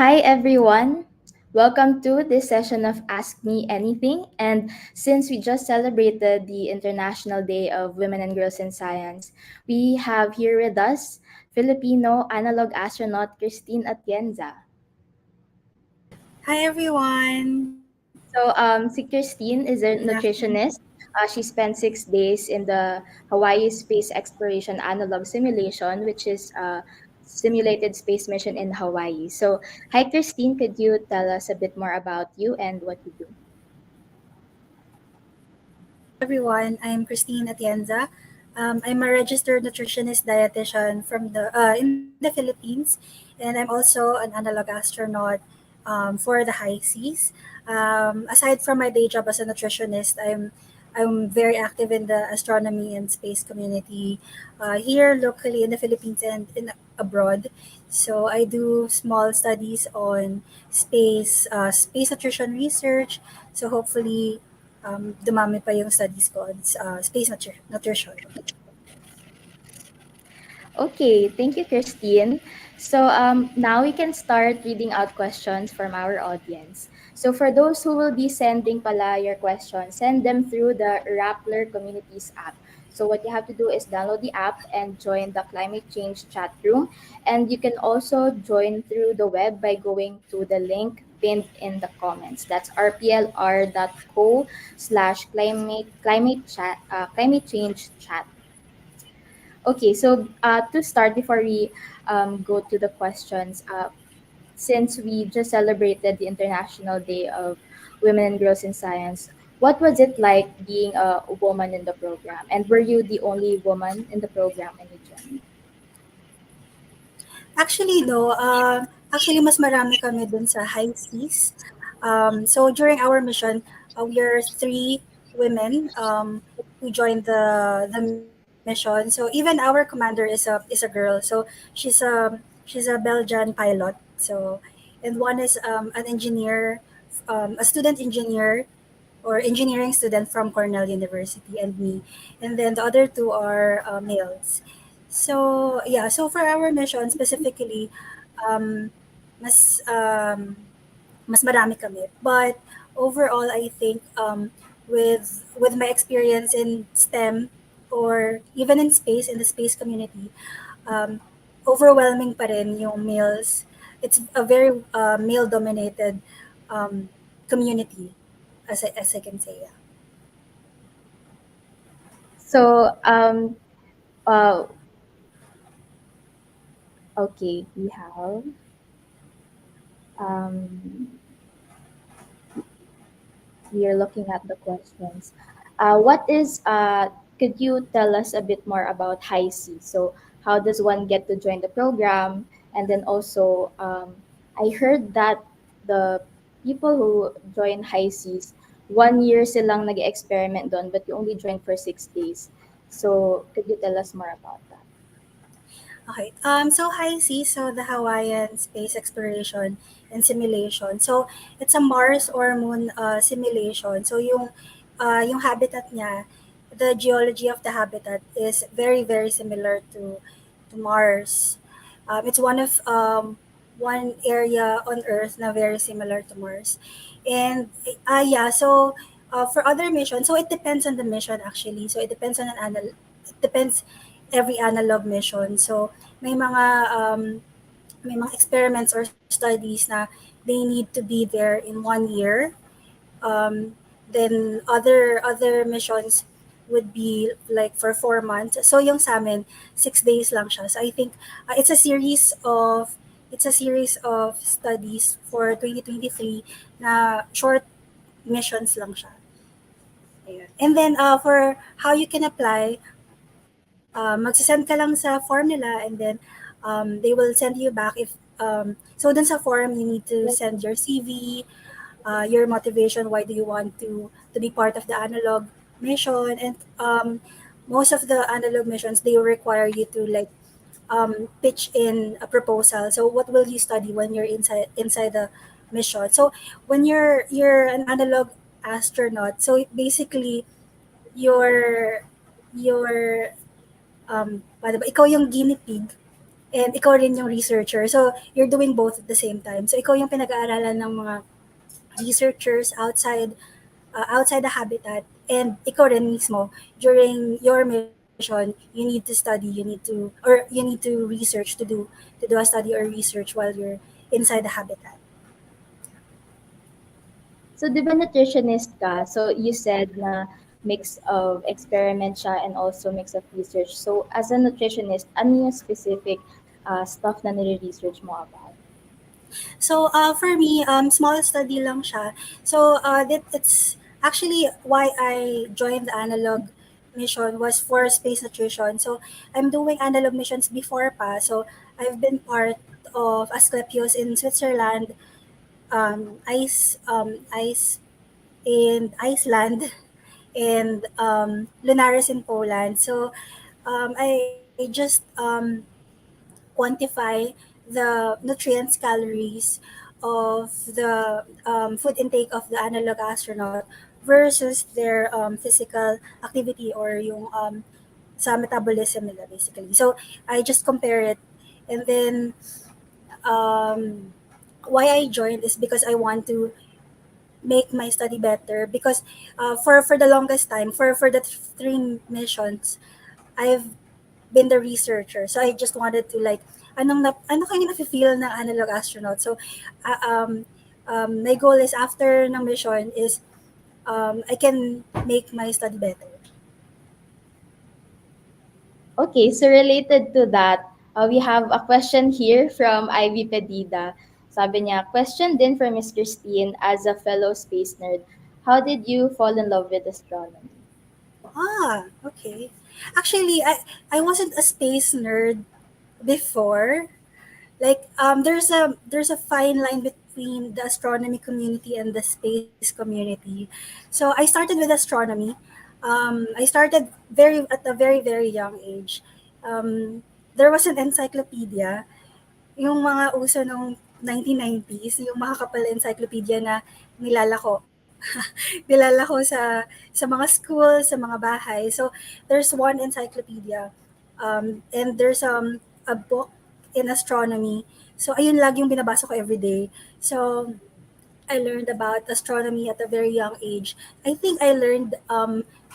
Hi, everyone. Welcome to this session of Ask Me Anything. And since we just celebrated the International Day of Women and Girls in Science, we have here with us Filipino analog astronaut Kristine Atienza. Hi everyone. Si Christine is a Good afternoon. nutritionist. She spent 6 days in the Hawaii Space Exploration Analog Simulation, which is a simulated space mission in Hawaii. So, hi, Christine. Could you tell us a bit more about you and what you do? Hello everyone. I'm Kristine Atienza. I'm a registered nutritionist dietitian from the in the Philippines, and I'm also an analog astronaut for the high seas. Aside from my day job as a nutritionist, I'm very active in the astronomy and space community here locally in the Philippines and abroad. So I do small studies on space nutrition research. So hopefully, dumami pa yung studies ko on space nutrition. Okay, thank you, Christine. Now we can start reading out questions from our audience. So for those who will be sending pala your questions, send them through the Rappler Communities app. So what you have to do is download the app and join the climate change chat room. And you can also join through the web by going to the link pinned in the comments. That's rplr.co/climate change chat. Okay, to start, before we go to the questions, since we just celebrated the International Day of Women and Girls in Science, what was it like being a woman in the program? And were you the only woman in the program when you joined? Actually, no. Actually, mas marami kami dun sa high seas. So during our mission, we are three women who joined the mission. So even our commander is a girl. So she's a Belgian pilot. So and one is an engineer, a student engineer or engineering student from Cornell University, and me. And then the other two are males. So yeah, so for our mission specifically, um, mas um, mas marami kami. But overall, I think with my experience in STEM or even in space in the space community, um, overwhelming pa rin yung males. It's a very male dominated um, community, as I can say. Yeah. So, uh, okay, um, we are looking at the questions. Could you tell us a bit more about High C? So, how does one get to join the program? And then also, I heard that the people who join High Seas, 1 year silang nag-experiment doon, but you only joined for 6 days. So, could you tell us more about that? Okay. So HISE, so the Hawaiian Space Exploration and Simulation. So it's a Mars or Moon simulation. So yung habitat niya, the geology of the habitat is very very similar to Mars. It's one area on Earth na very similar to Mars. And yeah, so for other missions, so it depends on the mission actually. So it depends on it depends every analog mission. So may mga may mga experiments or studies na they need to be there in 1 year. Um, then other missions would be like for 4 months. So yung sa amin, 6 days lang siya. So I think it's a series of studies for 2023 na short missions lang siya. Ayun. And then for how you can apply, magsisend ka lang sa form nila, and then they will send you back if so dun sa form you need to send your CV, your motivation, why do you want to be part of the analog mission, and most of the analog missions they will require you to like pitch in a proposal. So what will you study when you're inside the mission? So when you're an analog astronaut, so basically your paano ba, ikaw yung guinea pig and ikaw rin yung researcher. So, you're doing both at the same time. So, ikaw yung pinag-aaralan ng mga researchers outside the habitat, and ikaw rin mismo during your mission you need to study, you need to research to do a study or research while you're inside the habitat. So, di ba nutritionist ka? So, you said na mix of experiment siya and also mix of research. So, as a nutritionist, ano yung specific stuff na nire-research mo about? So for me, small study lang siya. So it's actually why I joined the analog mission was for space nutrition. So I'm doing analog missions before pa. So I've been part of Asclepios in Switzerland, ice in Iceland, and Lunaris in Poland. So I just quantify the nutrients, calories of the food intake of the analog astronaut versus their physical activity or yung sa metabolism nila basically. So I just compare it, and then um, why I joined is because I want to make my study better because for the longest time for the three missions I've been the researcher. So I just wanted to like, ano kaya nafe-feel ng analog astronaut. So uh, um, my goal is after ng mission is I can make my study better. Okay, so related to that, we have a question here from Ivy Pedida. Sabi niya, question din for Miss Christine as a fellow space nerd. How did you fall in love with astronomy? Okay. Actually, I wasn't a space nerd before. Like there's a fine line between the astronomy community and the space community. So I started with astronomy. I started very at a very young age. There was an encyclopedia, yung mga uso nung 1990s, yung makakapal encyclopedia na nilalako. Nilalako sa mga school, sa mga bahay. So there's one encyclopedia, and there's a book in astronomy. So ayun lagi yung binabasa ko every day. So I learned about astronomy at a very young age. I think I learned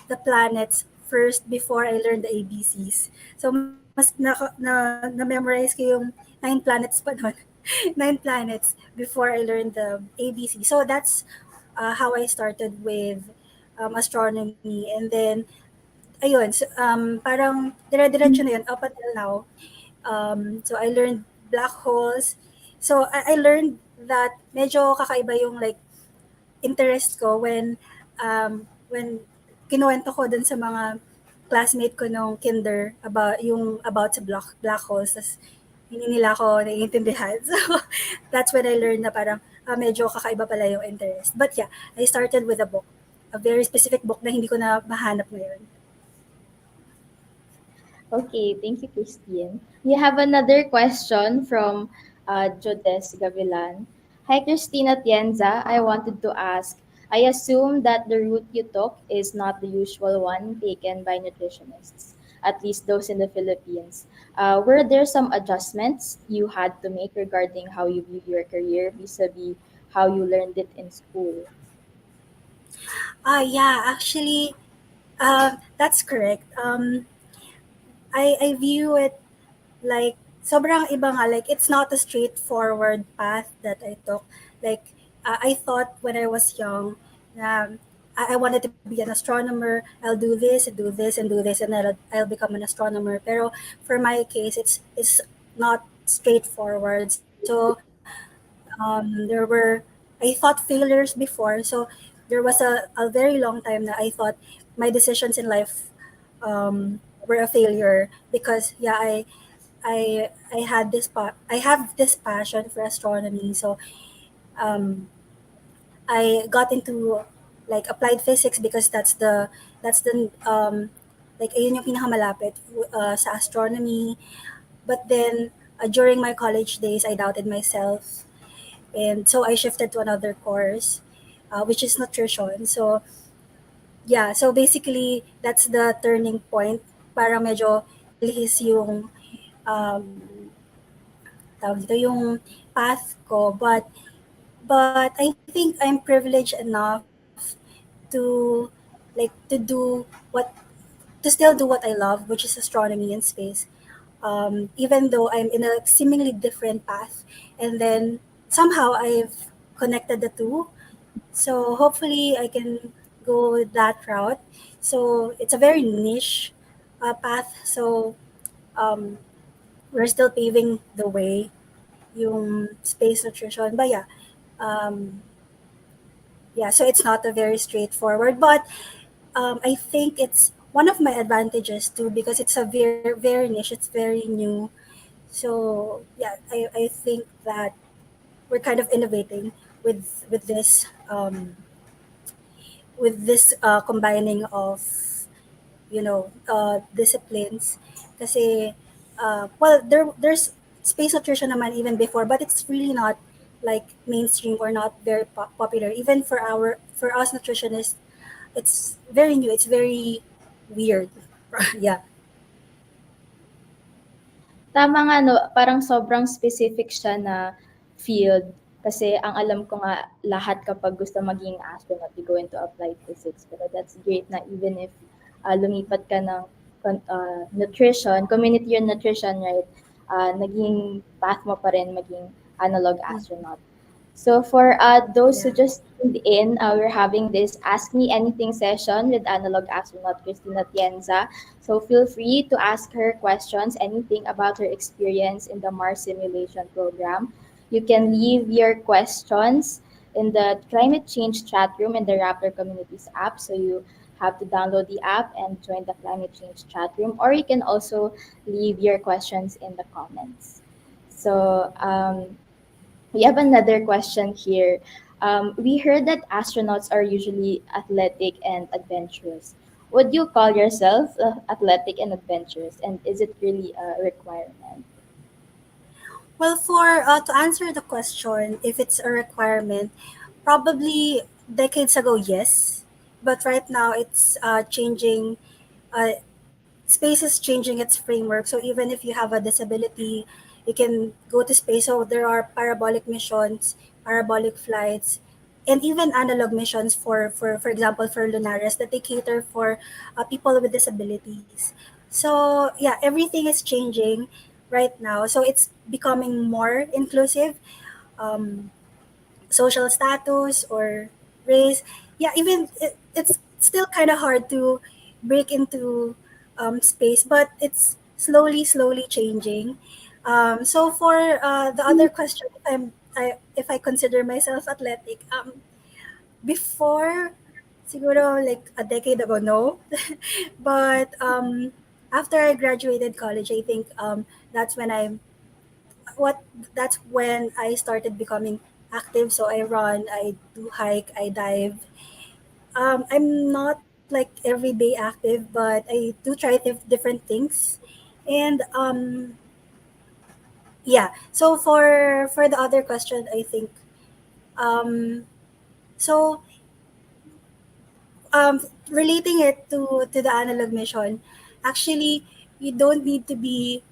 the planets first before I learned the ABCs. So mas na-memorize ko yung 9 planets pa nun. 9 planets before I learned the ABC. So that's how I started with astronomy. And then, ayun, so, parang dire-diretso na yun up until now. So I learned black holes. So I learned that medyo kakaiba yung like interest ko when kinuwento ko dun sa mga classmate ko nung kinder about sa black holes. Tas hindi nila ako naiintindihan. So that's when I learned na parang medyo kakaiba pala yung interest. But yeah, I started with a book. A very specific book na hindi ko na mahanap ngayon. Okay, thank you, Christine. We have another question from Jodes Gavilan. Hi, Kristine Atienza. I wanted to ask, I assume that the route you took is not the usual one taken by nutritionists, at least those in the Philippines. Were there some adjustments you had to make regarding how you view your career vis-a-vis how you learned it in school? Yeah, actually, that's correct. I view it like sobrang iba nga, like it's not a straightforward path that I took. Like I thought when I was young na I wanted to be an astronomer. I'll do this and do this and do this, and I'll become an astronomer. Pero for my case, it's not straightforward. So there were, I thought failures before. So there was a very long time that I thought my decisions in life were a failure because yeah, I had I have this passion for astronomy. So um, I got into like applied physics because that's the like ayun yung pinakamalapit sa astronomy. But then during my college days, I doubted myself, and so I shifted to another course, which is nutrition. So yeah, so basically that's the turning point. Parang medyo nilihis yung um, tawag dito, yung path ko. But I think I'm privileged enough to like to do what to still do what I love, which is astronomy and space. Even though I'm in a seemingly different path, and then somehow I've connected the two. So hopefully I can go that route. So it's a very niche path. So um, we're still paving the way, yung space nutrition. But yeah, um, yeah. So it's not a very straightforward, but I think it's one of my advantages too because it's a very niche. It's very new. So yeah, I think that we're kind of innovating with this combining of disciplines. Kasi well there's space nutrition naman even before, but it's really not like mainstream or not very popular even for us nutritionists. It's very new, it's very weird. Yeah. Tama nga 'no, parang sobrang specific siya na field. Kasi ang alam ko nga lahat kapag gusto maging astronaut, you go into applied physics. Pero that's great na even if, lumipat ka ng nutrition, community or nutrition, right, naging path mo pa rin maging analog astronaut. So for those who Yeah. just tuned in, we're having this Ask Me Anything session with analog astronaut Kristine Atienza. So feel free to ask her questions, anything about her experience in the Mars simulation program. You can leave your questions in the climate change chat room in the Rappler Communities app. So you have to download the app and join the climate change chat room, or you can also leave your questions in the comments. So we have another question here. We heard that astronauts are usually athletic and adventurous. Would you call yourself athletic and adventurous? And is it really a requirement? Well, for to answer the question, if it's a requirement, probably decades ago, yes. But right now, it's changing. Space is changing its framework. So even if you have a disability, you can go to space. So there are parabolic missions, parabolic flights, and even analog missions for example, for Lunares that they cater for people with disabilities. So yeah, everything is changing right now. So it's becoming more inclusive. Um, Social status or race. Yeah, even it's still kind of hard to break into space, but it's slowly changing. So for the other question, if I consider myself athletic, before siguro like a decade ago, no, but after I graduated college, I think that's when what that's when I started becoming active. So I run, I do hike, I dive. I'm not like everyday active, but I do try different things. And yeah. So for the other question, I think um, so relating it to the analog mission, actually you don't need to be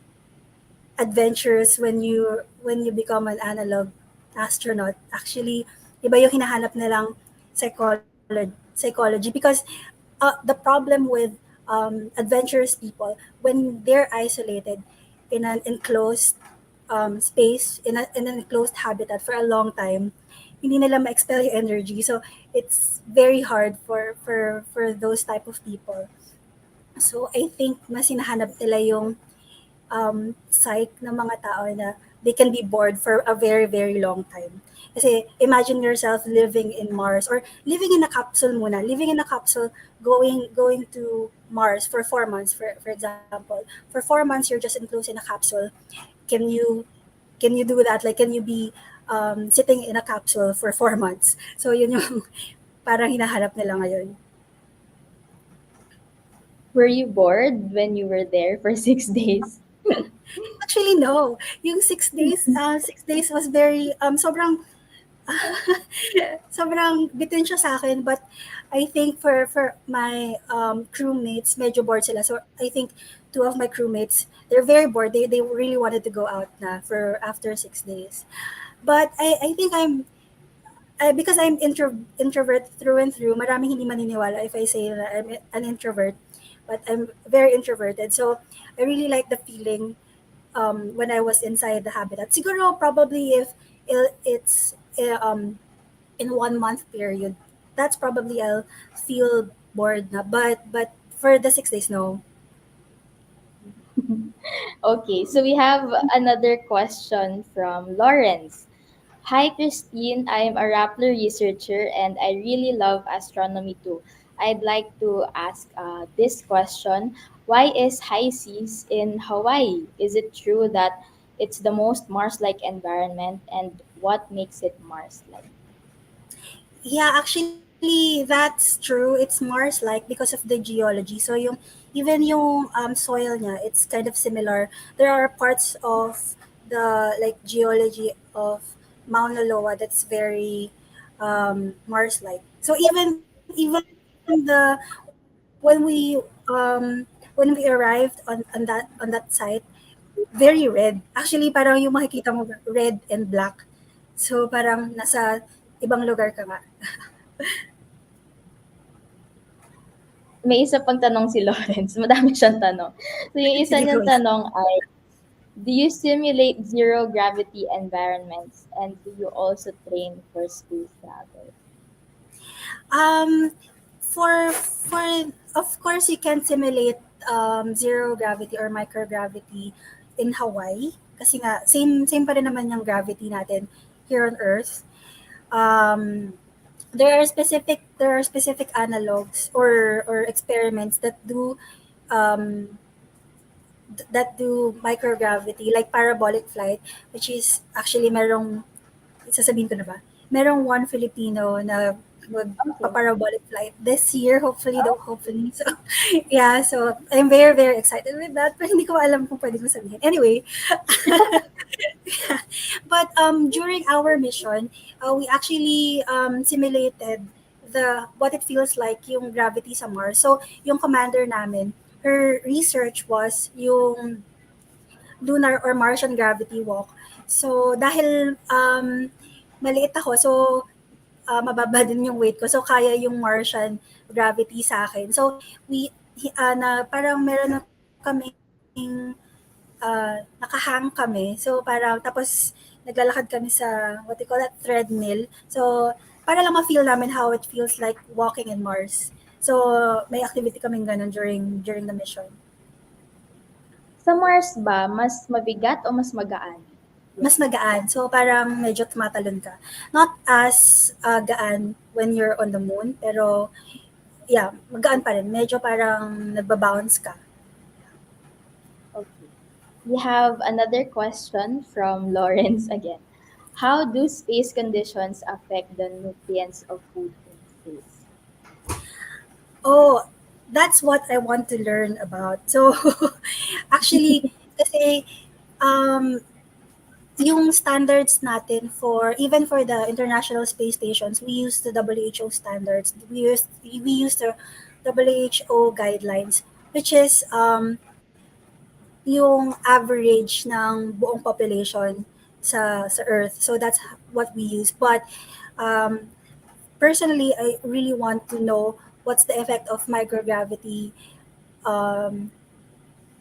adventurous when you become an analog astronaut. Actually, iba yung hinahanap nilang psychology because the problem with adventurous people when they're isolated in an enclosed space in an enclosed habitat for a long time, hindi nila ma-expel yung energy. So it's very hard for those type of people. So I think mas hinahanap nila yung psyche ng mga tao na they can be bored for a very long time. Kasi imagine yourself living in Mars or living in a capsule muna, living in a capsule, going to Mars for 4 months, for example. For 4 months, you're just enclosed in a capsule. Can you can you do that? Like, can you be sitting in a capsule for 4 months? So yun yung parang hinahanap nila ngayon. Were you bored when you were there for 6 days? Actually, no. Yung 6 days, 6 days was very, sobrang bitin siya sa akin, but I think for my crewmates, medyo bored sila. So I think two of my crewmates, they're very bored. They really wanted to go out na for after 6 days. But I think because I'm introvert through and through, maraming hindi maniniwala if I say that I'm an introvert, but I'm very introverted. So I really like the feeling when I was inside the habitat. Siguro probably if it's in 1 month period, that's probably I'll feel bored na. But for the 6 days, no. Okay, so we have another question from Lawrence. Hi, Christine. I'm a Rappler researcher and I really love astronomy too. I'd like to ask this question. Why is high seas in Hawaii? Is it true that it's the most Mars-like environment, and what makes it Mars-like? Yeah, actually, that's true. It's Mars-like because of the geology. So even yung soil niya, it's kind of similar. There are parts of the like geology of Mauna Loa that's very Mars-like. So even the when we arrived on that site, very red. Actually, parang yung makikita mo red and black. So parang nasa ibang lugar ka nga. May isa pang tanong si Lawrence. Madami siyang tanong. So yung isa Sige, go. niyang tanong ay, do you simulate zero gravity environments, and do you also train for space travel? Um, for of course you can simulate zero gravity or microgravity in Hawaii kasi nga same pa rin naman yung gravity natin here on Earth. Um, there are specific analogs or experiments um, that do microgravity like parabolic flight, which is actually sasabihin ko na ba? Merong one Filipino na Okay. magpa-parabolic flight this year, hopefully, daw, hopefully. So, yeah, so I'm very, very excited with that. Pero hindi ko alam kung pwede ko sabihin. Anyway, but during our mission, we actually simulated what it feels like yung gravity sa Mars. So, yung commander namin, her research was yung lunar or Martian gravity walk. So, dahil maliit ako, so mababa din yung weight ko. So, kaya yung Martian gravity sa akin. So, na parang meron na kaming nakahang kami. So, parang, tapos, naglalakad kami sa, what you call that, treadmill. So, para lang ma-feel namin how it feels like walking in Mars. So, may activity kaming ganun during the mission. Sa Mars ba, mas mabigat o mas magaan? Mas magaan. So, parang medyo tumatalon ka. Not as gaan when you're on the moon, pero yeah, magaan pa rin. Medyo parang nagbabounce ka. Okay. We have another question from Lawrence again. How do space conditions affect the nutrients of food in space? Oh, that's what I want to learn about. So, actually, kasi um, yung standards natin even for the international space stations, we use the WHO standards. We use the WHO guidelines, which is yung average ng buong population sa Earth. So that's what we use. But um, personally, I really want to know what's the effect of microgravity um,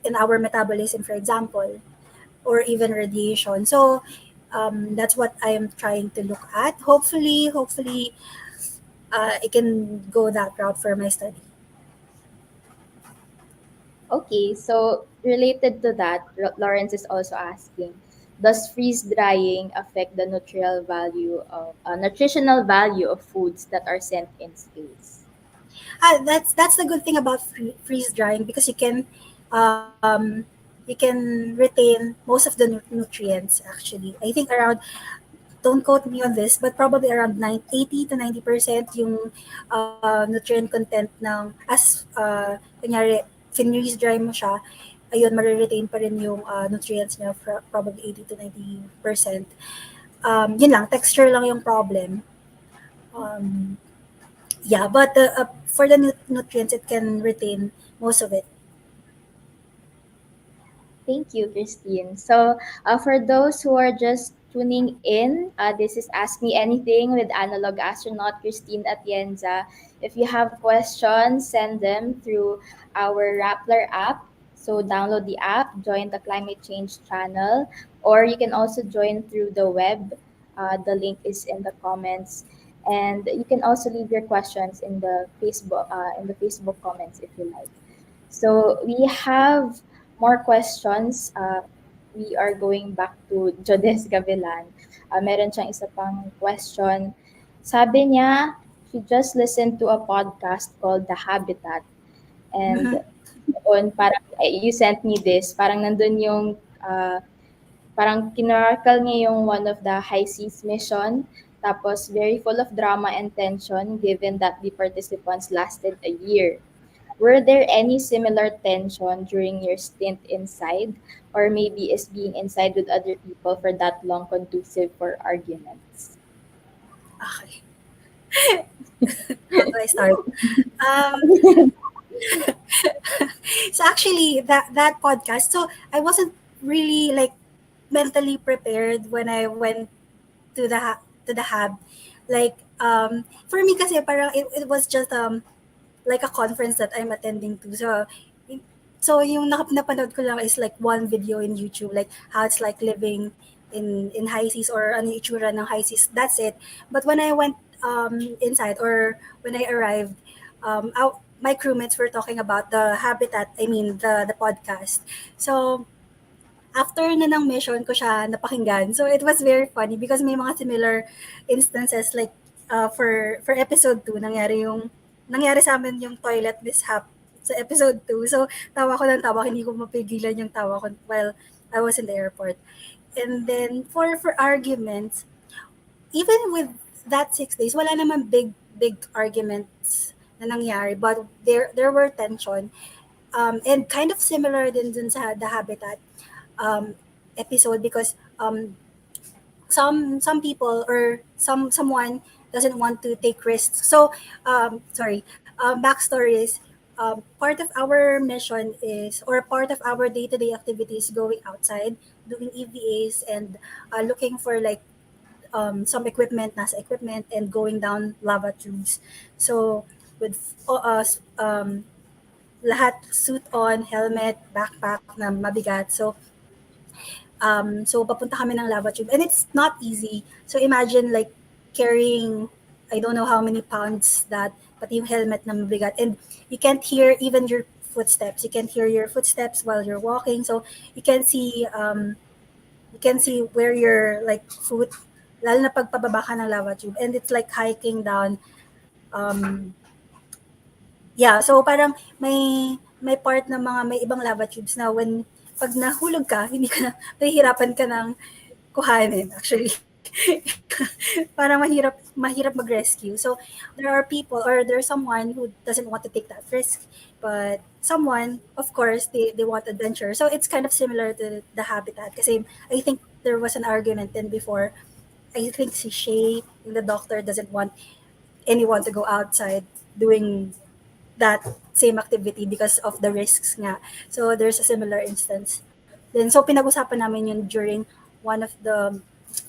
in our metabolism, for example, or even radiation. So that's what I am trying to look at. Hopefully, I can go that route for my study. Okay, so related to that, Lawrence is also asking, does freeze drying affect the nutritional value of foods that are sent in space? That's the good thing about freeze drying because um, you can retain most of the nutrients. Actually, I think around, don't quote me on this, but probably around 80 to 90% yung nutrient content ng kunyari freeze dry mo siya, ayun, mariretain pa rin yung nutrients niya, probably 80 to 90%. Yun lang, texture lang yung problem. Um, yeah, but for the nutrients, it can retain most of it. Thank you, Christine. So, for those who are just tuning in, this is Ask Me Anything with Analog Astronaut Kristine Atienza. If you have questions, send them through our Rappler app. So, download the app, join the climate change channel, or you can also join through the web. The link is in the comments. And you can also leave your questions in the Facebook comments if you like. So we have more questions. We are going back to Jodes Gavilan. Meron siyang isa pang question. Sabi niya, she just listened to a podcast called The Habitat. And on parang, you sent me this, parang nandun yung, parang kinarkal niya yung one of the high seas mission. Tapos very full of drama and tension given that the participants lasted a year. Were there any similar tension during your stint inside, or maybe is being inside with other people for that long conducive for arguments? Okay. How do I start? Um, so actually, that podcast. So I wasn't really like mentally prepared when I went to the hub. Like for me, kasi parang it was just like a conference that I'm attending to. So yung napanood ko lang is like one video in YouTube, like how it's like living in high seas or ano yung itsura ng high seas. That's it. But when I went inside or when I arrived, my crewmates were talking about the habitat. I mean the podcast. So after na ng mission ko siya napakinggan. So it was very funny because may mga similar instances like for episode 2 nangyari sa amin yung toilet mishap sa episode 2. So tawa ko ng tawa, hindi ko mapigilan yung tawa ko while I was in the airport. And then for arguments, even with that 6 days, wala naman big arguments na nangyari, but there were tension. And kind of similar din dun sa The Habitat um, episode because some people or someone doesn't want to take risks. So sorry, backstory is part of our mission is or part of our day-to-day activities going outside doing EVAs and looking for like some equipment, NASA equipment, and going down lava tubes. So with us lahat suit on, helmet, backpack na mabigat. So papunta kami ng lava tube and it's not easy. So imagine like carrying I don't know how many pounds that pati yung helmet na mabigat and you can't hear even your footsteps. You can't hear your footsteps while you're walking. So you can see where your like foot lalo na pag pababa ka ng lava tube and it's like hiking down um yeah, so parang may part ng mga may ibang lava tubes na when pag nahulog ka, hindi ka na, nahihirapan ka ng kuhanin actually. Parang mahirap mag-rescue. So there are people or there's someone who doesn't want to take that risk, but someone, of course, they want adventure. So it's kind of similar to the habitat. Kasi I think there was an argument then before. I think si Shay, the doctor, doesn't want anyone to go outside doing that same activity because of the risks nga. So there's a similar instance. Then so pinag-usapan namin yun during one of the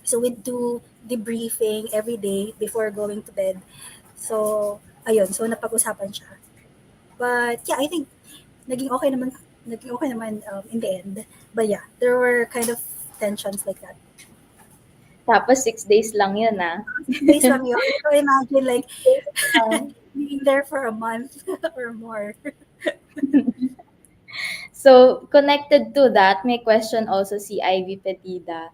so we do debriefing every day before going to bed. So ayun, so napag-usapan siya. But yeah, I think naging okay naman in the end. But yeah, there were kind of tensions like that. Tapos 6 days lang yun, ah. 6 days lang yun. So imagine like 6 days lang. being there for a month or more. So, connected to that, may question also si Ivy Petida.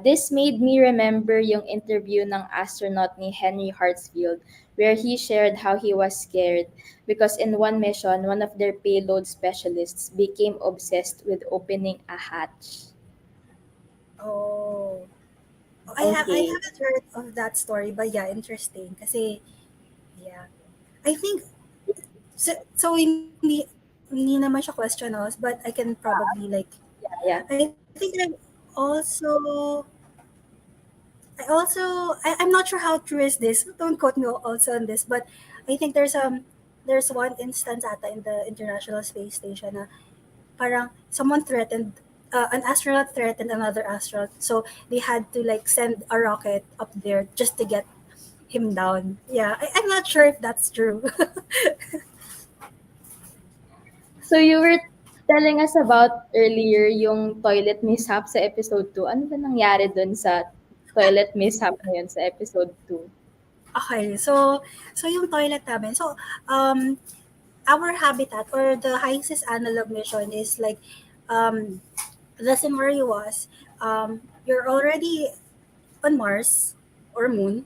This made me remember yung interview ng astronaut ni Henry Hartsfield where he shared how he was scared because in one mission, one of their payload specialists became obsessed with opening a hatch. Oh. I Okay. haven't heard of that story, but yeah, interesting. Kasi, yeah. I think, hindi naman siya questionos, but I can probably like, Yeah. I think also, I'm not sure how true is this. Don't quote me also on this, but I think there's one instance ata in the International Space Station na parang someone threatened an astronaut threatened another astronaut, so they had to like send a rocket up there just to get him down. Yeah, I'm not sure if that's true. So you were telling us about earlier yung toilet mishap sa episode 2. Ano ba nangyari dun sa toilet mishap na yun sa episode 2? Okay, so yung toilet namin. So our habitat or the highest analog mission is like um the scenario was you're already on Mars or Moon.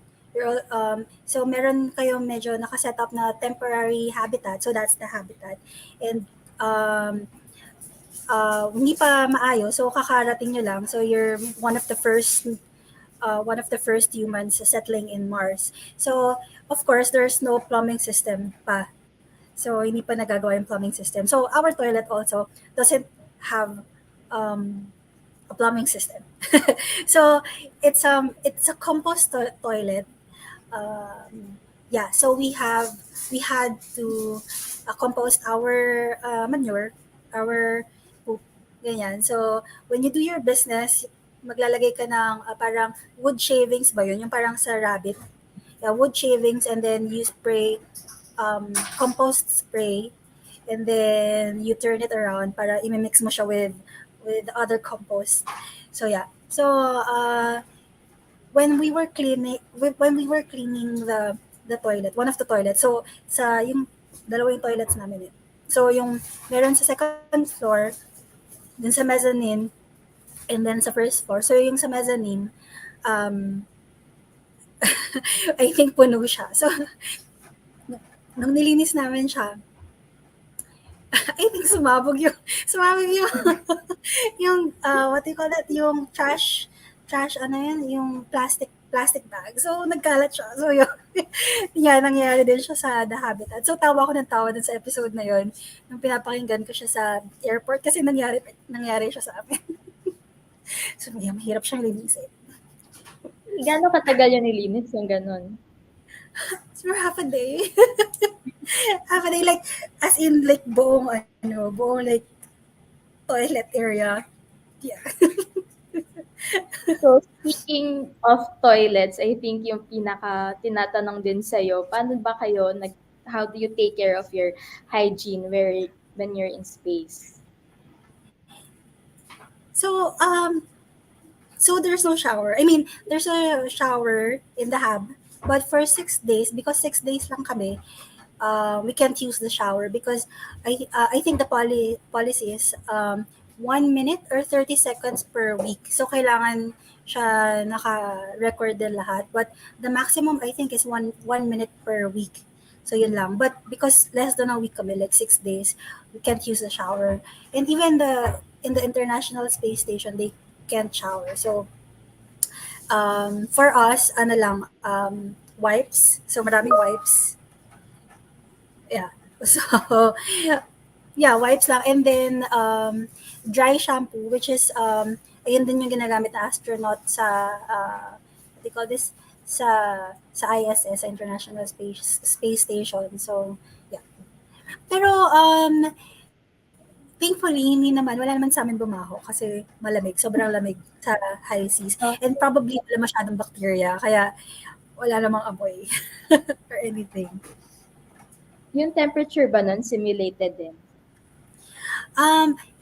So meron kayong medyo nakaset up na temporary habitat. So that's the habitat. And hindi pa maayos. So kakarating nyo lang. So you're one of the first humans settling in Mars. So of course there's no plumbing system pa. So hindi pa nagagawa yung plumbing system. So our toilet also doesn't have um, a plumbing system. So it's a compost toilet. Yeah, so we had to compost our manure, our poop, ganyan. So when you do your business, maglalagay ka ng parang wood shavings ba yun? Yung parang sa rabbit. Yeah, wood shavings, and then you spray compost spray, and then you turn it around para imimix mo siya with other compost. So yeah. So when we were cleaning the toilet, one of the toilets. So sa yung dalawa yung toilets namin eh. So yung meron sa second floor, then sa mezzanine, and then sa first floor. So yung sa mezzanine, um, I think puno siya. So nung nilinis namin siya, I think sumabog yung yung what do you call that, yung trash ano yan, yung plastic bag. So nagkalat siya. So yun, yan nangyayari din siya sa The Habitat. So tawa ako ng tawa dun sa episode na yun nung pinapakinggan ko siya sa airport kasi nangyari siya sa amin. So mahirap siyang linisin. Gaano katagal yung nilinis yung ganun? For half a day. Half a day, like as in like buong like toilet area. Yeah. So speaking of toilets, I think yung pinaka tinatanong din sa'yo, paano ba kayo how do you take care of your hygiene when you're in space? So so there's no shower. I mean, there's a shower in the hub, but for 6 days, because 6 days lang kami, we can't use the shower because I think the policy is 1 minute or 30 seconds per week. So kailangan siya naka-record din lahat. But the maximum I think is one minute per week. So yun lang. But because less than a week kami, like 6 days, we can't use the shower. And even in the International Space Station, they can't shower. So for us, ano lang, wipes. So maraming wipes. Yeah. So yeah, wipes lang. And then dry shampoo, which is ayun din yung ginagamit na astronaut sa what do you call this, sa ISS, sa International Space Station. So yeah. Pero thankfully hindi naman, wala naman sa amin bumaho kasi malamig, sobrang lamig sa high seas. And probably wala masyadong bacteria kaya wala namang amoy or anything. Yung temperature ba nun simulated din?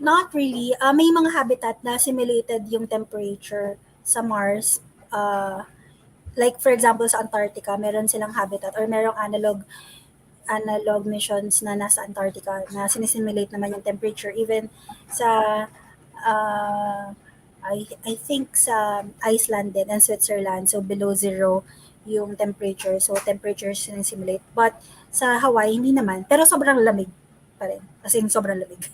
Not really. May mga habitat na simulated yung temperature sa Mars. Like for example sa Antarctica, meron silang habitat or merong analog missions na nasa Antarctica na sinisimulate naman yung temperature. Even sa I think sa Iceland din and Switzerland, so below zero yung temperature. So temperature sinisimulate. But sa Hawaii hindi naman, pero sobrang lamig pa rin. As in sobrang lamig.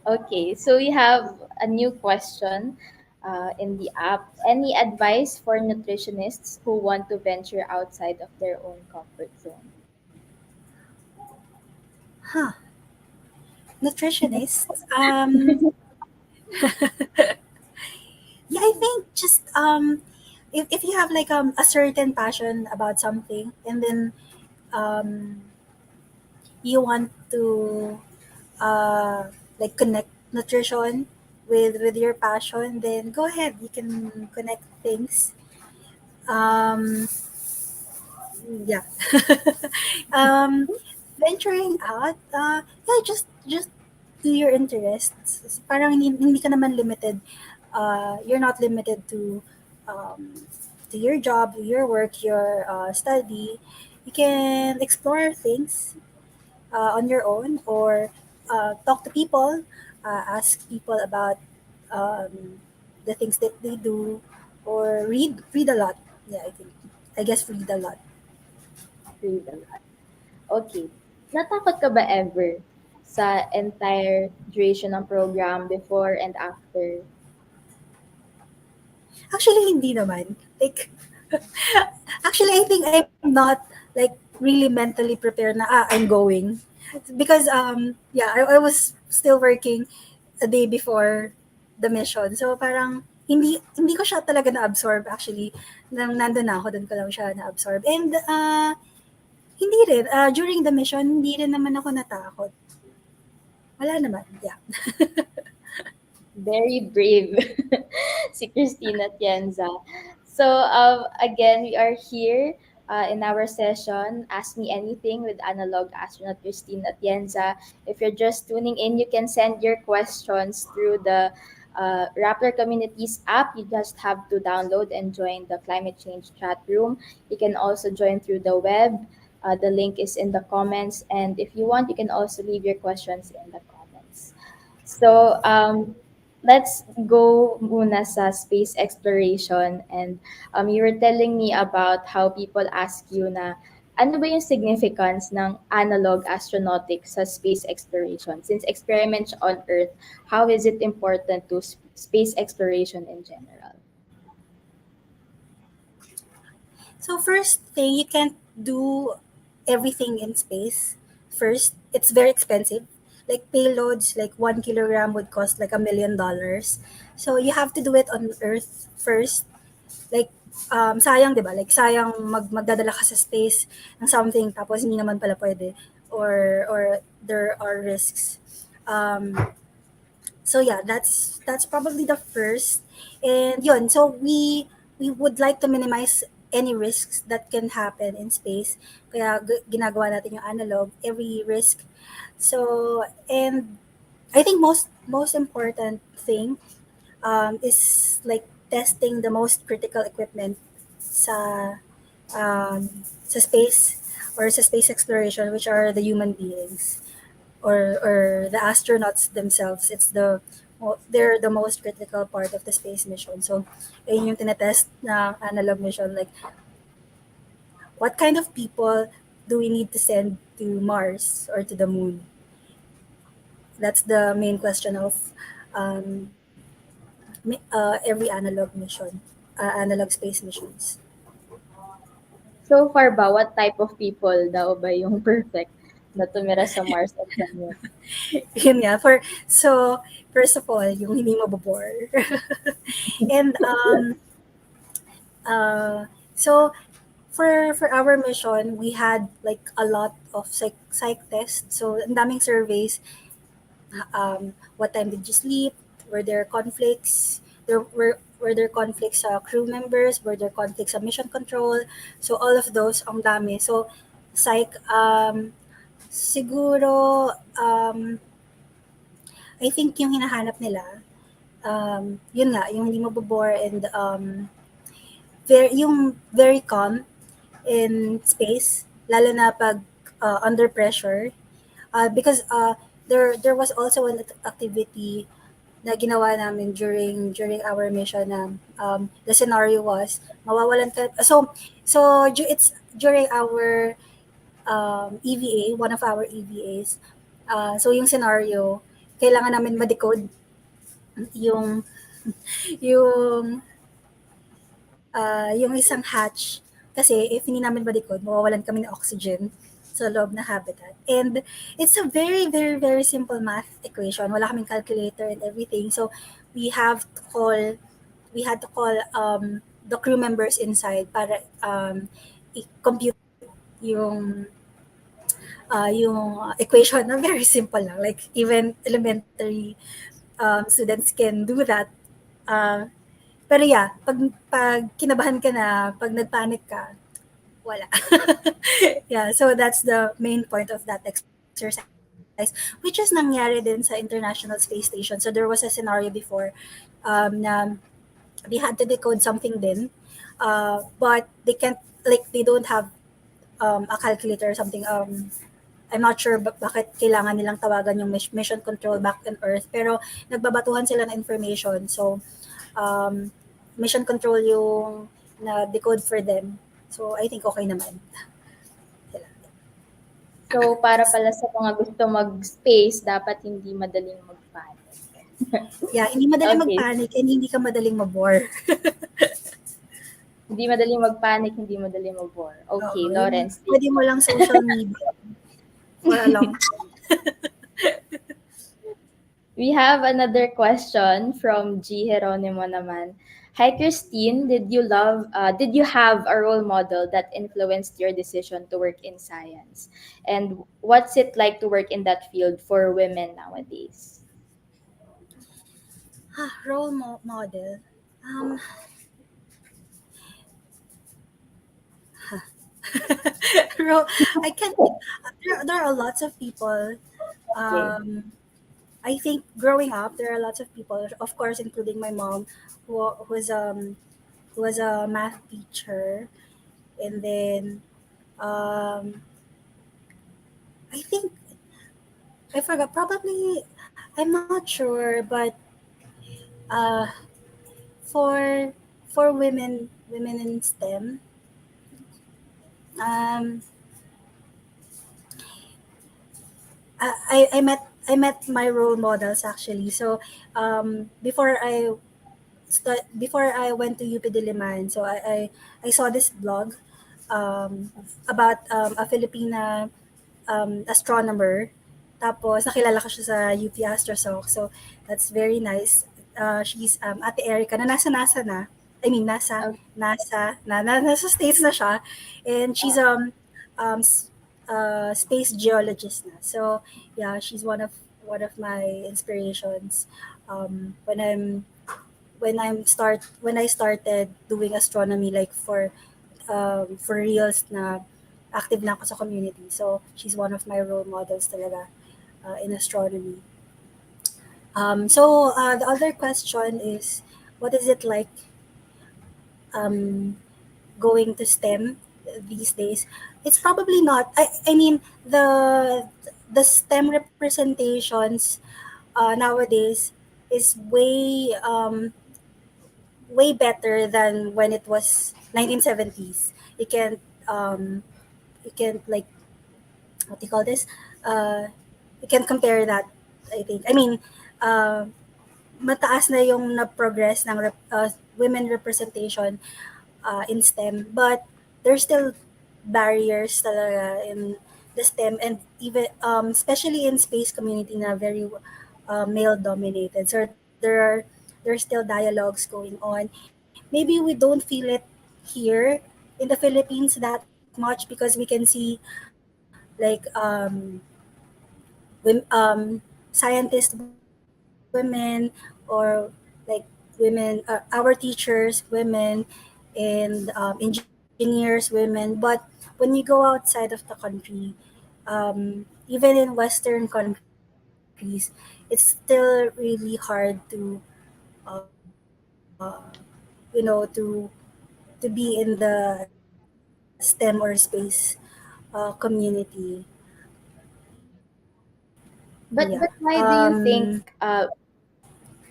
Okay, so we have a new question in the app. Any advice for nutritionists who want to venture outside of their own comfort zone? Huh. Nutritionist. Yeah, I think just if you have like a certain passion about something, and then um, you want to like connect nutrition with your passion, then go ahead. You can connect things. Um, yeah. um, Venturing out, yeah, just do your interests. Parang hindi ka naman limited. You're not limited um, to your job, your work, your study. You can explore things on your own, or talk to people, ask people about um, the things that they do, or read a lot. Yeah, I guess read a lot. Read a lot. Okay. Natakot ka ba ever sa entire duration ng program before and after? Actually, hindi naman. Like, actually, I think I'm not like really mentally prepared na I'm going, because yeah, I was still working a day before the mission. So parang hindi ko siya talaga na-absorb actually. Nang nandun na ako, doon ko lang siya na-absorb. And hindi rin, during the mission, hindi rin naman ako natakot. Wala naman, yeah. Very brave si Kristine Atienza. So, again, we are here in our session, Ask Me Anything with Analog Astronaut Kristine Atienza. If you're just tuning in, you can send your questions through the Rappler Communities app. You just have to download and join the climate change chat room. You can also join through the web. The link is in the comments. And if you want, you can also leave your questions in the comments. So, let's go muna sa space exploration. And you were telling me about how people ask you na ano ba yung significance ng analog astronautics sa space exploration? Since experiments on Earth, how is it important to space exploration in general? So first thing, you can't do everything in space. First, it's very expensive. Like payloads, like 1 kilogram would cost like $1 million. So you have to do it on Earth first. Like sayang, 'di ba? Like sayang magdadala ka sa space ng something tapos hindi naman pala pwede, or there are risks. Um, so yeah, that's probably the first. And yun, so we would like to minimize any risks that can happen in space, kaya ginagawa natin yung analog every risk. So, and I think most important thing is like testing the most critical equipment sa sa space, or sa space exploration, which are the human beings, or the astronauts themselves. They're the most critical part of the space mission. So, ayun yung tinetest na analog mission. Like, what kind of people do we need to send to Mars or to the moon? That's the main question of um, every analog mission, analog space missions. So far ba, what type of people daw ba yung perfect na tumira sa Mars at sa Moon? Yun nga. So, first of all, yung hindi mabobore. And so for our mission, we had like a lot of psych tests. So, ang daming surveys. What time did you sleep? Were there conflicts? Were there conflicts sa crew members? Were there conflicts sa mission control? So, all of those, ang dami. So, psych, siguro, I think yung hinahanap nila, yun nga, yung hindi mabobore, and yung very calm in space, lalo na pag under pressure. Because there was also an activity na ginawa namin during our mission na the scenario was mawawalan ka. It's during our EVA, one of our EVAs. So yung scenario, kailangan namin ma-decode yung yung yung isang hatch, kasi if hindi namin ma-decode, mawawalan kami ng oxygen sa loob na habitat. And it's a very, very, very simple math equation. Wala kaming calculator and everything. So we had to call the crew members inside para i-compute yung equation na very simple lang. Like even elementary students can do that. Uh, pero yeah, pag kinabahan ka na, pag nagpanic ka, wala. Yeah, so that's the main point of that exercise, which is nangyari din sa International Space Station. So there was a scenario before na they had to decode something din, but they can't, like, they don't have a calculator or something. I'm not sure bakit kailangan nilang tawagan yung mission control back on Earth, pero nagbabatuhan sila ng information. So, um, mission control yung na-decode for them. So, I think okay naman. Sila. So, para pala sa mga gusto mag-space, dapat hindi madaling mag-panic. Yeah, hindi madaling Okay. mag-panic and hindi ka madaling mabore. Hindi madaling mag-panic, hindi madaling mag-bore. Okay, Oo, Lawrence. pwede mo lang social media for a long time. We have another question from G. Geronimo naman. Hi, Christine. Did you have a role model that influenced your decision to work in science? And what's it like to work in that field for women nowadays? Role model. Um, role, I can't think. There are lots of people. Okay. Um, I think growing up, there are lots of people, of course, including my mom, who was a math teacher, and then um, I think I forgot. Probably, I'm not sure, but uh, for women in STEM, um, I met my role models actually. So before I went to UP Diliman, so I saw this blog um, about a Filipina astronomer. Tapos nakilala ko siya sa UP Astrosoc. So that's very nice. She's Ate Erica na nasa NASA na. I mean Okay. nasa States na siya, and she's um s- space geologist na. So yeah, she's one of my inspirations when when I started doing astronomy, like for reals na active na ako sa community. So she's one of my role models talaga in astronomy. The other question is, what is it like um, going to STEM these days? It's probably not. I mean, the STEM representations nowadays is way better than when it was 1970s. Um, you can't, like, what do you call this? Uh, you can compare that. I think. I mean, uh, mataas na yung na-progress ng women representation in STEM, but there's still barriers talaga in the STEM, and even especially in space community na very male dominated. So there's still dialogues going on. Maybe we don't feel it here in the Philippines that much because we can see like scientist women, or like women, our teachers women, and engineers women. But when you go outside of the country, even in Western countries, it's still really hard to be in the STEM or space community. Yeah. But why do you think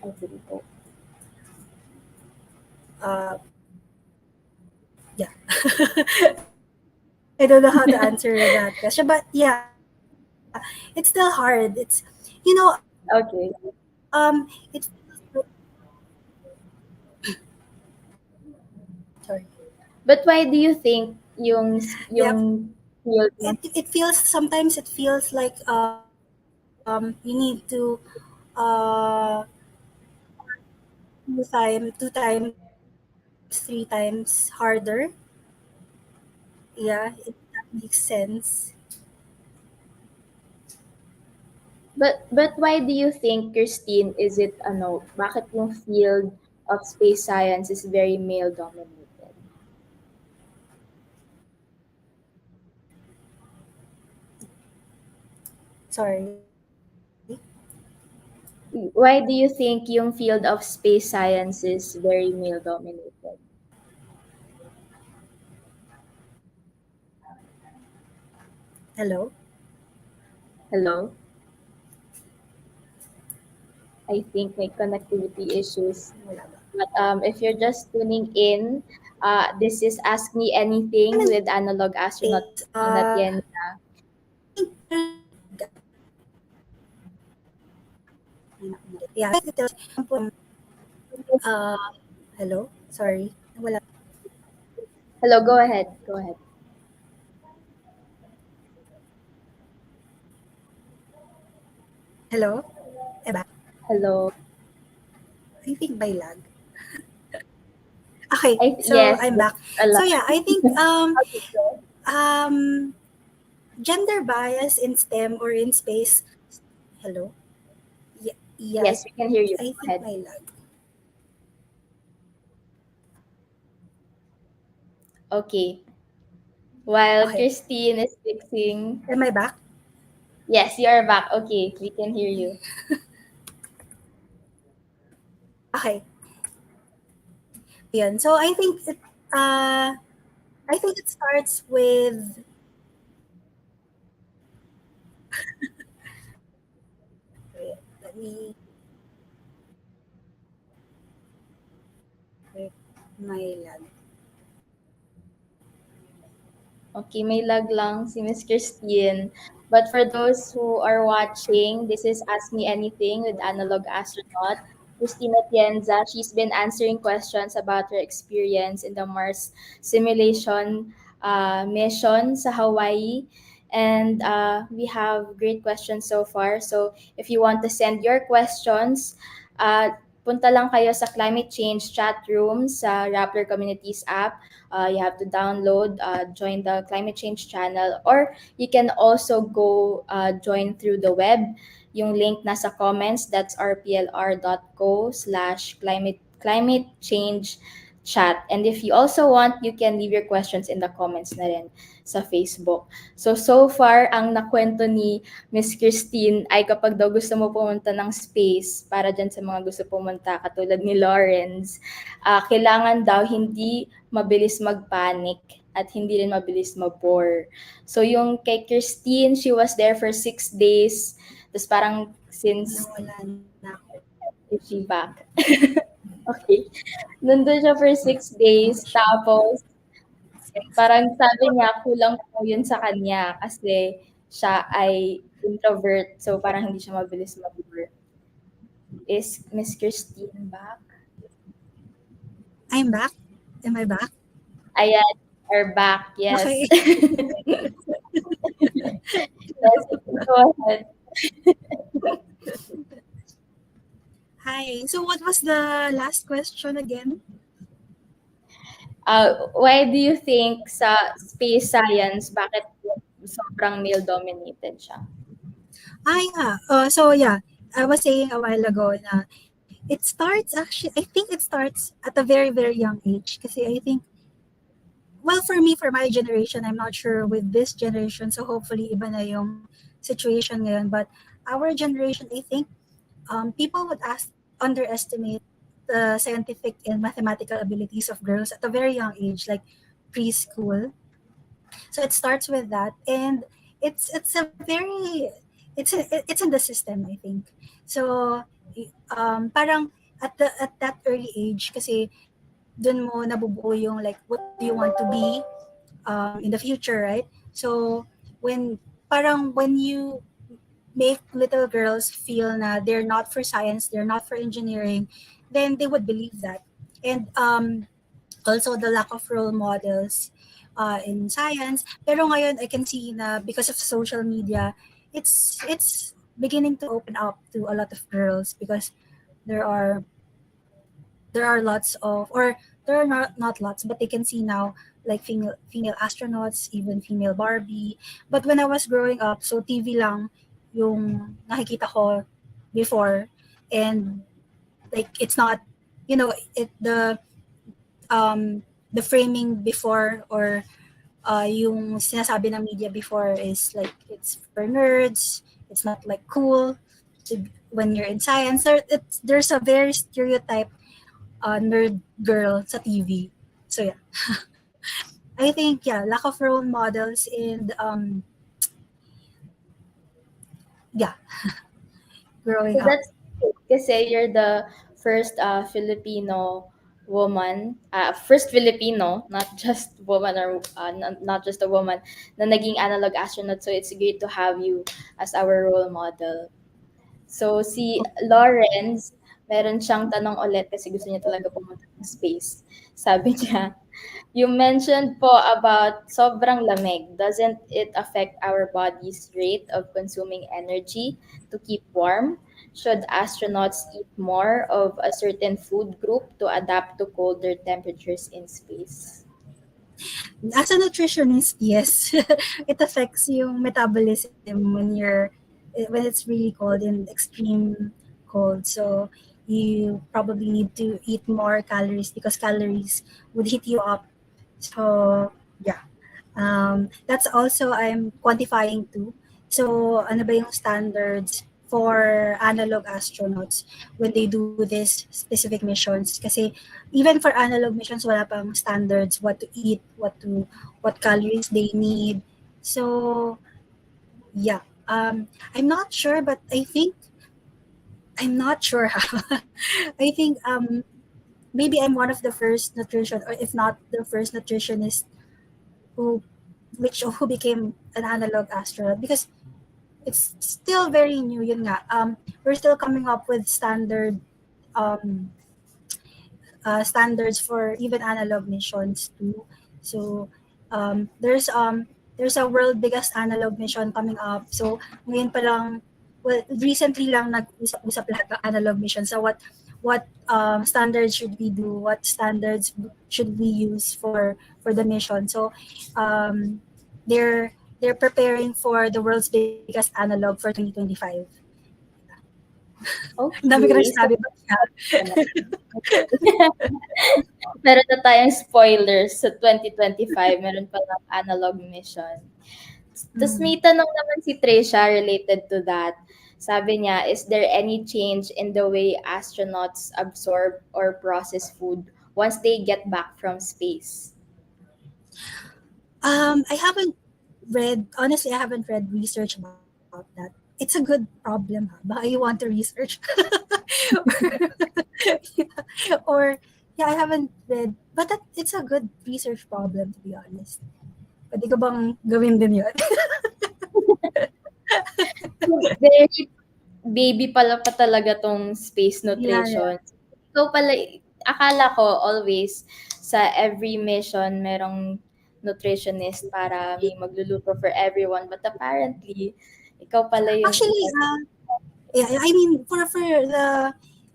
okay, go. Yeah. I don't know how to answer that question, but yeah, it's still hard. Okay. It sorry. But why do you think Yeah, yung field ng it feels, sometimes it feels like you need to uh two times, three times harder. Yeah, if that makes sense. But why do you think, Christine, is it ano, bakit yung field of space science is very male dominated? Sorry. Why do you think yung field of space science is very male dominated? Hello? Hello? I think may connectivity issues. Wala ba? But if you're just tuning in, this is Ask Me Anything with analog astronaut Space. Kristine Atienza. Yeah. Uh, hello? Sorry. Wala. Hello, go ahead. Go ahead. Hello? Back. Hello. I think by lag. Okay, so Yes, I'm back. a So lot. yeah, I think Okay, go. um gender bias in STEM or in space. Hello? Yeah, yeah, Yes, we can hear you. I Go think ahead. my lag. Okay. While Okay. Christine is fixing. Am I back? Yes, you are back. Okay, we can hear you. Okay. Yun. So uh I think it starts with wait, let me wait, my lag. Okay, may lag lang si Miss Christine. But for those who are watching, this is Ask Me Anything with Analog Astronaut. Kristine Atienza, she's been answering questions about her experience in the Mars simulation mission sa Hawaii. And we have great questions so far. So if you want to send your questions, punta lang kayo sa climate change chat room sa Rappler Communities app. You have to download, join the climate change channel, or you can also go join through the web. Yung link nasa comments, that's rplr.co/climate change chat. And if you also want, you can leave your questions in the comments na rin sa Facebook. So far, ang nakwento ni Miss Christine ay kapag daw gusto mo pumunta ng space, para dyan sa mga gusto pumunta, katulad ni Lawrence, kailangan daw hindi mabilis mag-panic at hindi rin mabilis ma-bore. So yung kay Christine, she was there for 6 days. Tapos parang since Nawala na ako. is she back? Okay. Nandun siya for 6 days. Tapos parang sabi niya kulang po yun sa kanya kasi siya ay introvert. So parang hindi siya mabilis mag-bore. Is Miss Christine back? I'm back. Am I back? Ayan, are back. Yes. Okay. Yes, go ahead. Hi. So what was the last question again? Why do you think sa space science, bakit sobrang male-dominated siya? Yeah. So yeah, I was saying a while ago na it starts actually. I think it starts at a very very young age. Kasi I think well for me for my generation, I'm not sure with this generation. So hopefully iba na yung situation ngayon. But our generation, I think people would underestimate the scientific and mathematical abilities of girls at a very young age, like preschool. So it starts with that, and it's a very it's in the system, I think. So parang at that early age, kasi dun mo nabubuo yung like what do you want to be in the future, right? So when when you make little girls feel na they're not for science, they're not for engineering, then they would believe that. And also the lack of role models in science. Pero ngayon, I can see na because of social media, it's beginning to open up to a lot of girls because there are there are lots of or there are not lots, but they can see now like female astronauts, even female Barbie. But when I was growing up, so TV lang yung nakikita ko before, and like it's not, it the framing before, or yung sinasabi ng media before is like it's for nerds, it's not like cool when you're in science. There's a very stereotype nerd girl sa TV. So yeah, I think yeah, lack of role models, and yeah, growing So up. that's good kasi you're the first Filipino woman, first Filipino, not just woman or not just a woman na naging analog astronaut. So it's great to have you as our role model. So si Lawrence, meron siyang tanong ulit kasi gusto niya talaga pumunta ng space. Sabi niya, you mentioned po about sobrang lamig. Doesn't it affect our body's rate of consuming energy to keep warm? Should astronauts eat more of a certain food group to adapt to colder temperatures in space? As a nutritionist, yes, it affects yung metabolism when it's really cold and extreme cold. So you probably need to eat more calories because calories would heat you up. So yeah, that's also I'm quantifying too. So ano ba yung standards for analog astronauts when they do this specific missions? Kasi even for analog missions, wala pang standards what to eat, what calories they need. So yeah, I'm not sure, but I'm not sure how. I think maybe I'm one of the first nutrition, or if not the first nutritionist who who became an analog astronaut, because it's still very new, yun nga. We're still coming up with um, standards for even analog missions too. So there's a world biggest analog mission coming up. So ngayon pa lang, well, recently lang nag-usap-usap lahat ng analog mission. So what standards should we do? What standards should we use for the mission? So um, they're preparing for the world's biggest analog for 2025. Ang dami ko na Okay, so sinabi, but yeah. meron na tayong spoilers sa 2025. Meron pa ng analog mission. Tapos Mm. may tanong naman si Trisha related to that. Sabi niya, is there any change in the way astronauts absorb or process food once they get back from space? I haven't honestly, I haven't read research about that. It's a good problem, ha? Baka you want to research. Or, yeah, I haven't read, but it's a good research problem, to be honest. Pwede ko bang gawin din yun? Very baby pala pa talaga tong space Yeah, yeah. nutrition. So pala, akala ko always sa every mission merong nutritionist para may magluluto for everyone. But apparently, ikaw pala yung Actually, isa. yeah, I mean,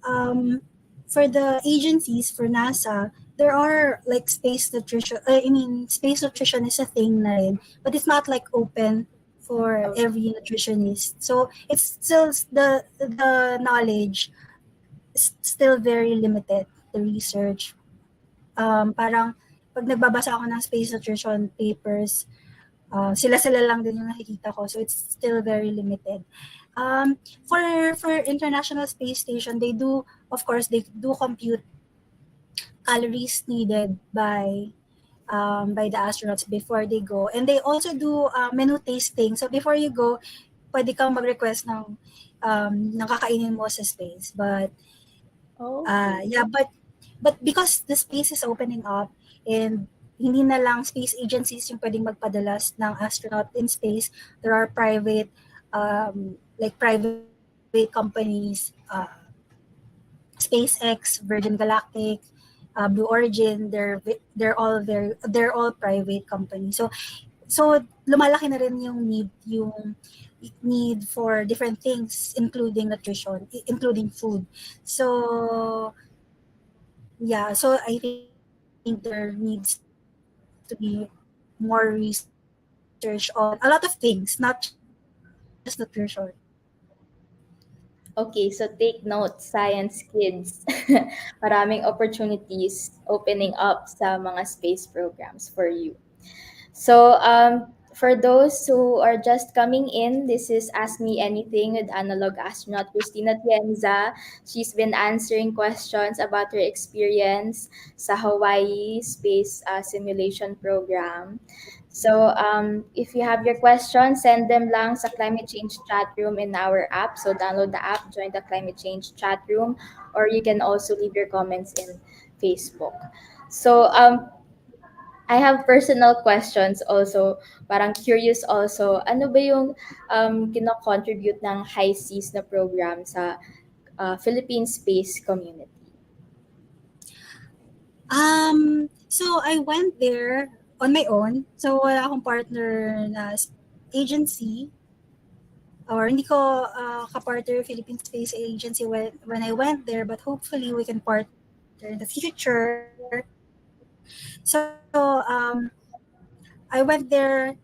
um, for the agencies, for NASA, there are like space nutrition. I mean, space nutrition is a thing na rin, but it's not like open for every nutritionist. So it's still the knowledge is still very limited. The research, parang pag nagbabasa ako ng space nutrition papers, sila-sila lang din yung nakikita ko. So it's still very limited. Um, for International Space Station, of course, they do compute calories needed by the astronauts before they go, and they also do menu tasting. So before you go, pwede kang mag-request ng kakainin mo sa space. But Okay. yeah, but because the space is opening up, and hindi na lang space agencies yung pwedeng magpadala ng astronaut in space. There are private companies, SpaceX, Virgin Galactic, Blue Origin. They're all private companies. So lumalaki na rin yung need for different things, including nutrition, including food. So yeah, so I think there needs to be more research on a lot of things, not just nutrition. Okay, so take note, science kids. Maraming opportunities opening up sa mga space programs for you. So, for those who are just coming in, this is Ask Me Anything with analog astronaut Kristine Atienza. She's been answering questions about her experience sa Hawaii space simulation program. So, if you have your questions, send them lang sa climate change chat room in our app. So, download the app, join the climate change chat room, or you can also leave your comments in Facebook. So, I have personal questions also. Parang curious also, ano ba yung kino-contribute ng high seas na program sa Philippine space community? So I went there on my own. So wala akong partner na agency or hindi ko ka-partner Philippine Space Agency when I went there, but hopefully we can partner in the future. So I went there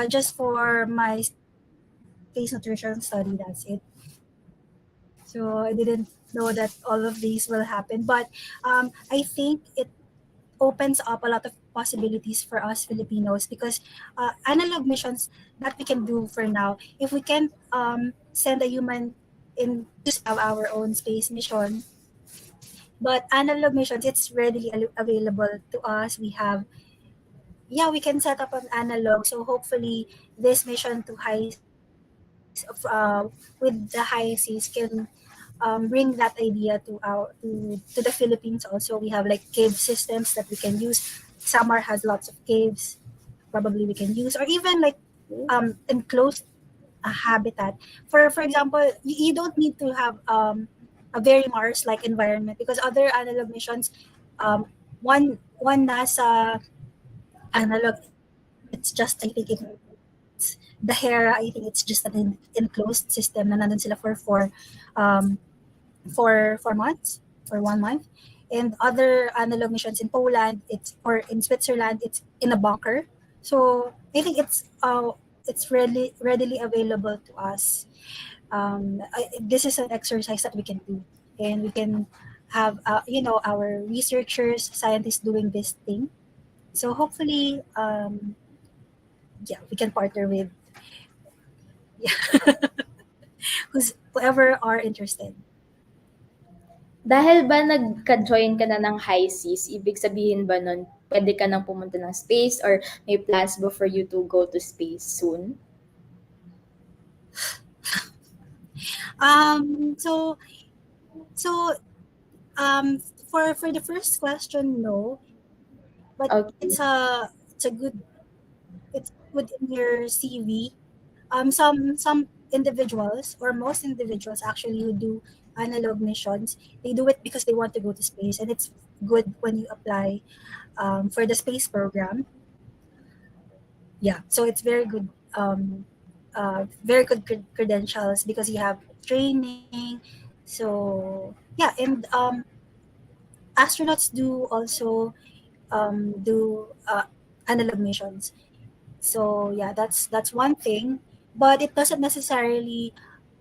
just for my space nutrition study. That's it. So I didn't know that all of these will happen, but I think it opens up a lot of possibilities for us Filipinos because analog missions that we can do for now, if we can send a human in to space, we have our own space mission. But analog missions, it's readily available to us. We can set up an analog. So hopefully, this mission to with the high seas can bring that idea to the Philippines. Also, we have like cave systems that we can use. Samar has lots of caves. Probably we can use, or even like enclosed habitat. For example, you don't need to have a very Mars-like environment because other analog missions, one NASA analog, it's just I think it's the Hera. I think it's just an enclosed system na nandun sila um, for months for 1 month. And other analog missions in Poland, it's or in Switzerland, it's in a bunker. So I think it's readily available to us. This is an exercise that we can do, and we can have our researchers, scientists doing this thing. So hopefully, we can partner with whoever are interested. Dahil ba nagka-join ka na ng high seas, ibig sabihin ba nun, pwede ka nang pumunta ng space or may plans ba for you to go to space soon? So for the first question, no, but Okay. it's good in your CV. Some individuals or most individuals actually who do analog missions, they do it because they want to go to space, and it's good when you apply for the space program. Yeah, so it's very good credentials because you have training. So yeah, and astronauts do also do analog missions. So yeah, that's one thing, but it doesn't necessarily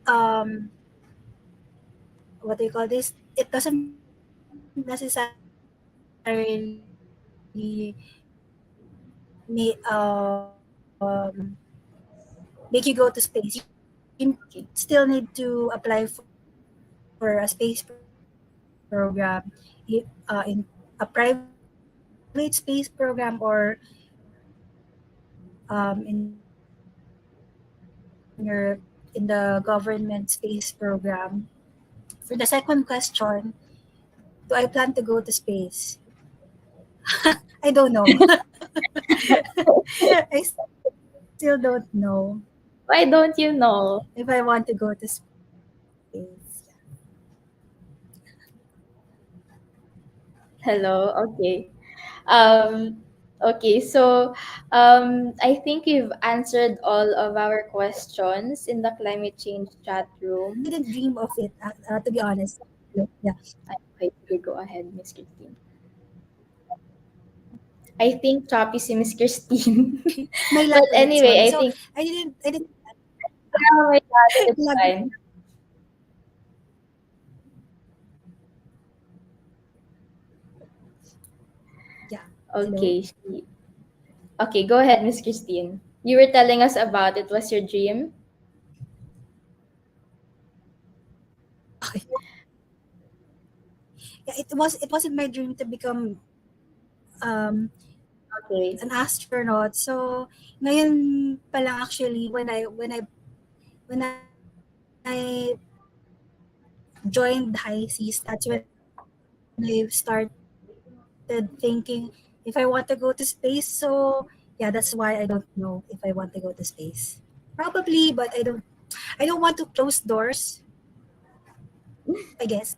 um, what do you call this? It doesn't necessarily make you go to space. You Okay. still need to apply for a space program in a private space program or in the government space program. For the second question, do I plan to go to space? I don't know. I still don't know Why don't you know? if I want to go to space. Hello, okay. Okay, so I think you've answered all of our questions in the climate change chat I room. didn't dream of it, to be honest. Yeah. Okay, you go ahead, Miss Christine. I think choppy si Miss Christine. My But lag for this one. So anyway, I think I didn't oh my God, it's lag. fine. Okay. Hello? Okay, go ahead, Miss Christine. You were telling us about it was your dream. Okay. Yeah, it wasn't my dream to become Okay. an astronaut. So ngayon pa lang actually when I joined high seas, that's when I started thinking if I want to go to space. So yeah, that's why I don't know if I want to go to space. Probably, but I don't want to close doors, I guess.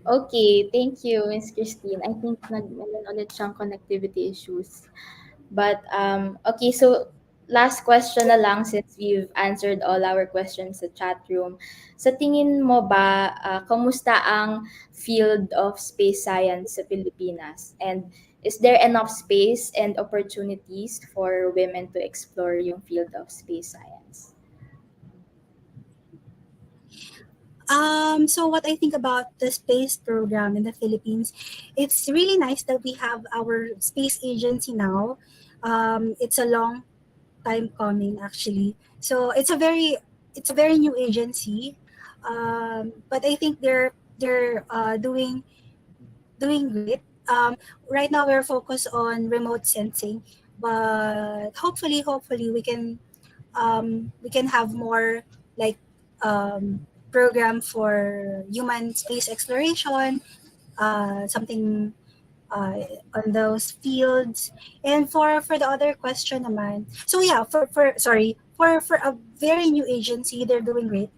Okay, thank you, Miss Christine. I think meron ulit siyang connectivity issues. But okay, so last question na lang since we've answered all our questions sa chat room. Sa tingin mo ba, kamusta ang field of space science sa Pilipinas? And is there enough space and opportunities for women to explore yung field of space science? So what I think about the space program in the Philippines, it's really nice that we have our space agency now. It's a long time coming actually. So it's a very new agency, but I think they're doing great. Right now we're focused on remote sensing, but hopefully we can have more like program for human space exploration, something uh, on those fields. And for the other question naman, so yeah, for a very new agency, they're doing great.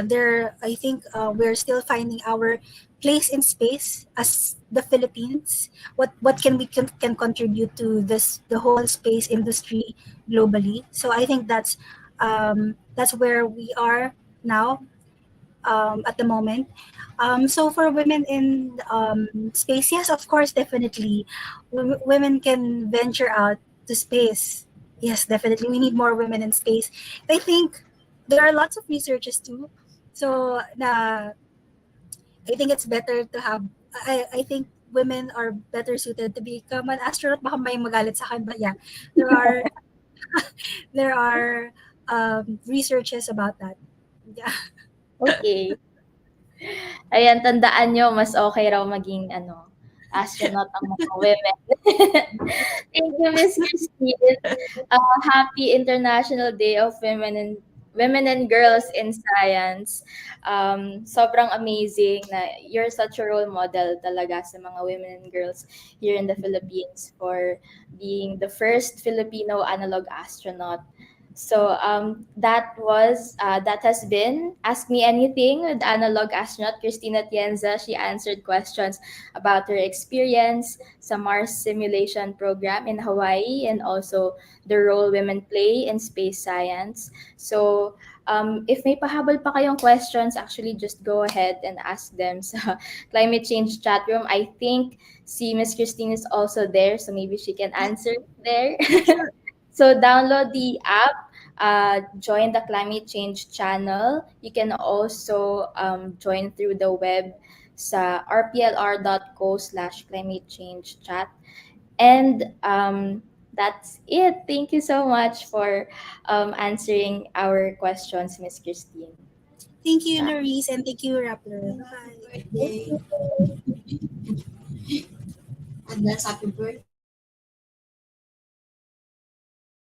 There, I think we're still finding our place in space as the Philippines. What can contribute to this the whole space industry globally. So I think that's where we are now at the moment. So for women in space, yes, of course, definitely, women can venture out to space. Yes, definitely, we need more women in space. I think there are lots of researches too. So I think it's better to have. I think women are better suited to become an astronaut. Baka may magalit sa akin, but yeah, there are there are researches about that. Yeah. Okay. Ayan, tandaan nyo, mas okay raw maging astronaut ang mga women. Thank you, Miss Christine. Happy International Day of Women and Girls in Science. Sobrang amazing na you're such a role model talaga sa mga women and girls here in the Philippines for being the first Filipino analog astronaut. So that has been Ask Me Anything with analog astronaut Kristine Atienza. She answered questions about her experience sa Mars simulation program in Hawaii and also the role women play in space science. So if may pahabol pa kayong questions, actually just go ahead and ask them sa climate change chat room. I think si Miss Christine is also there, so maybe she can answer there. Sure. So download the app, join the climate change channel. You can also join through the web sa rplr.co/climate change chat. And that's it. Thank you so much for answering our questions, Miss Christine. Thank you, Bye. Norris, and thank you, Rappler. Bye. Thank you.